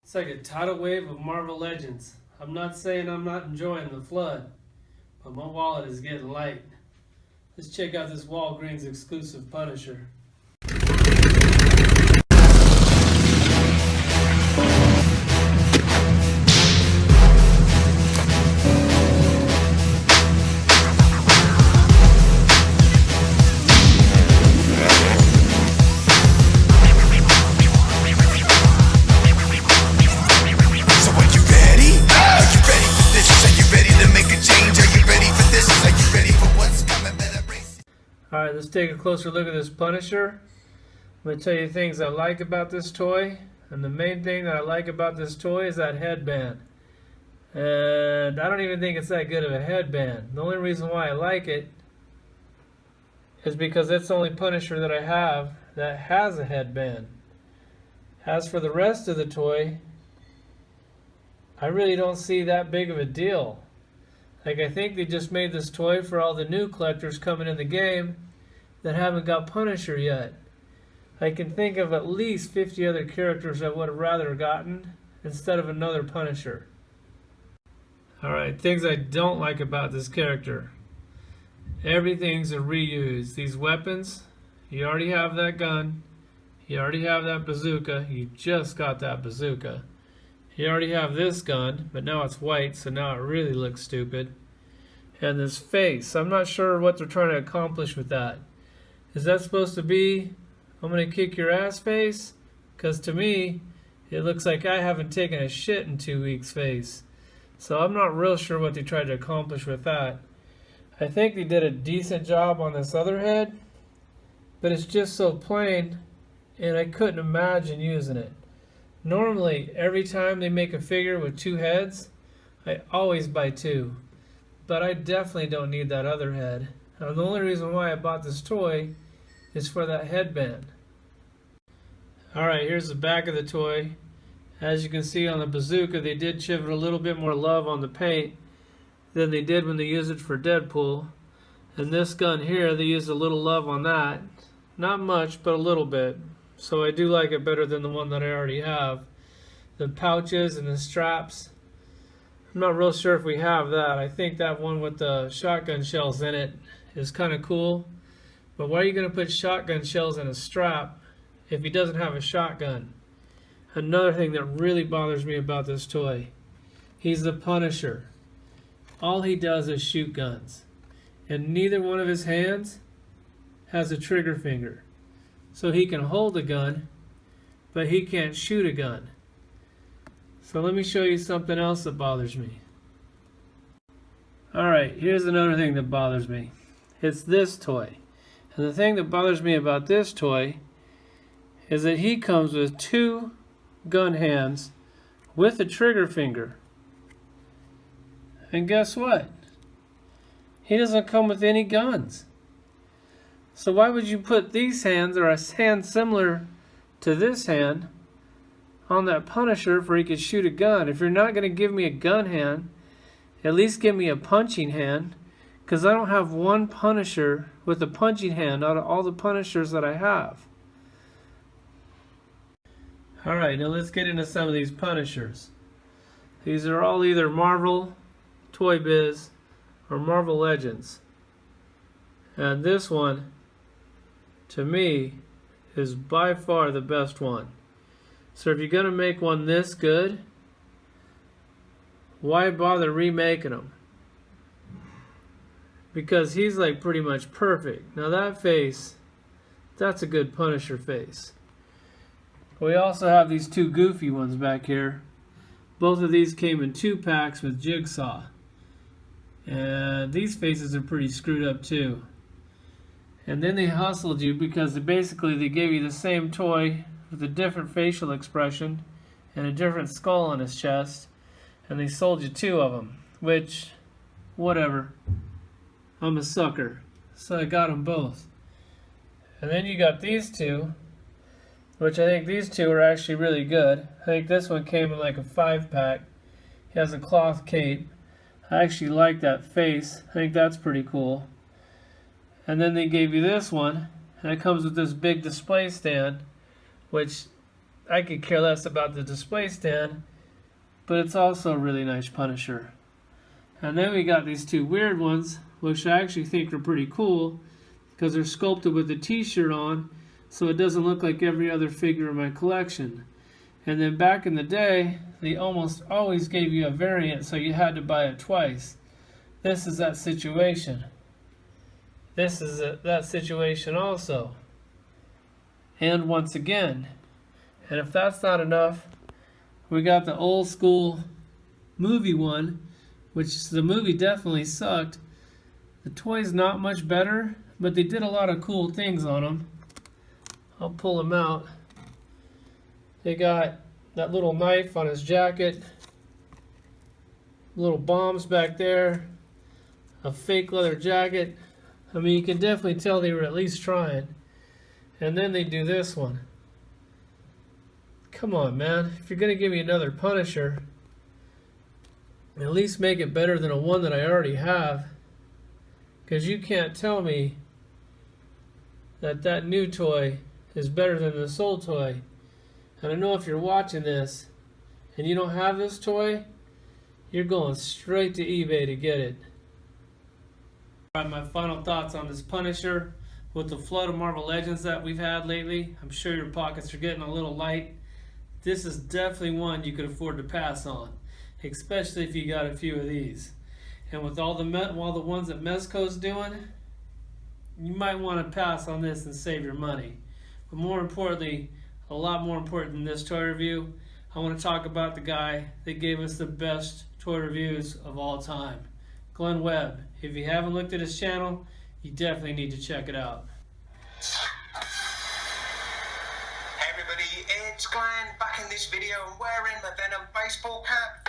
It's like a tidal wave of Marvel Legends. I'm not saying I'm not enjoying the flood, but my wallet is getting light. Let's check out this Walgreens exclusive Punisher. Alright, let's take a closer look at this Punisher. I'm going to tell you things I like about this toy. And the main thing that I like about this toy is that headband. And I don't even think it's that good of a headband. The only reason why I like it is because it's the only Punisher that I have that has a headband. As for the rest of the toy, I really don't see that big of a deal. Like, I think they just made this toy for all the new collectors coming in the game that haven't got Punisher yet. I can think of at least 50 other characters I would have rather gotten instead of another Punisher. Alright, things I don't like about this character. Everything's a reuse. These weapons, you already have that gun. You already have that bazooka. You just got that bazooka. You already have this gun, but now it's white, so now it really looks stupid. And this face, I'm not sure what they're trying to accomplish with that. Is that supposed to be, I'm going to kick your ass face? Because to me, it looks like I haven't taken a shit in 2 weeks face. So I'm not real sure what they tried to accomplish with that. I think they did a decent job on this other head, but it's just so plain, and I couldn't imagine using it. Normally, every time they make a figure with 2 heads, I always buy 2. But I definitely don't need that other head. And the only reason why I bought this toy is for that headband. Alright, here's the back of the toy. As you can see on the bazooka, they did give it a little bit more love on the paint than they did when they used it for Deadpool. And this gun here, they used a little love on that. Not much, but a little bit. So I do like it better than the one that I already have. The pouches and the straps, I'm not real sure if we have that. I think that one with the shotgun shells in it is kind of cool. But why are you going to put shotgun shells in a strap if he doesn't have a shotgun? Another thing that really bothers me about this toy. He's the Punisher. All he does is shoot guns. And neither one of his hands has a trigger finger. So he can hold a gun, but he can't shoot a gun. So let me show you something else that bothers me. Alright, here's another thing that bothers me. It's this toy. And the thing that bothers me about this toy is that he comes with 2 gun hands with a trigger finger. And guess what? He doesn't come with any guns. So why would you put these hands, or a hand similar to this hand, on that Punisher for he could shoot a gun? If you're not going to give me a gun hand, at least give me a punching hand, because I don't have one Punisher with a punching hand out of all the Punishers that I have. Alright, now let's get into some of these Punishers. These are all either Marvel, Toy Biz, or Marvel Legends. And this one, to me, is by far the best one. So if you're going to make one this good, why bother remaking them? Because he's like pretty much perfect. Now that face, that's a good Punisher face. We also have these 2 goofy ones back here. Both of these came in 2 packs with Jigsaw. And these faces are pretty screwed up too. And then they hustled you because they gave you the same toy with a different facial expression and a different skull on his chest, and they sold you 2 of them, which, whatever. I'm a sucker, so I got them both. And then you got these 2, which I think these 2 are actually really good. I think this one came in like a 5-pack. He has a cloth cape. I actually like that face. I think that's pretty cool. And then they gave you this one, and it comes with this big display stand, which I could care less about the display stand, but it's also a really nice Punisher. And then we got these two weird ones, which I actually think are pretty cool, because they're sculpted with a t-shirt on, so it doesn't look like every other figure in my collection. And then back in the day, they almost always gave you a variant, so you had to buy it twice. This is that situation. This is that situation also. And once again. And if that's not enough, we got the old school movie one, which the movie definitely sucked. The toy's not much better, but they did a lot of cool things on them. I'll pull them out. They got that little knife on his jacket, little bombs back there, a fake leather jacket. I mean, you can definitely tell they were at least trying. And then they do this one. Come on, man. If you're going to give me another Punisher, at least make it better than a one that I already have. Because you can't tell me that that new toy is better than this old toy. And I know if you're watching this and you don't have this toy, you're going straight to eBay to get it. Alright, my final thoughts on this Punisher. With the flood of Marvel Legends that we've had lately, I'm sure your pockets are getting a little light. This is definitely one you could afford to pass on, especially if you got a few of these. And with all the ones that Mezco's doing, you might want to pass on this and save your money. But more importantly, a lot more important than this toy review, I want to talk about the guy that gave us the best toy reviews of all time, Glenn Webb. If you haven't looked at his channel, you definitely need to check it out. Hey everybody, it's Glenn back in this video and wearing my Venom baseball cap.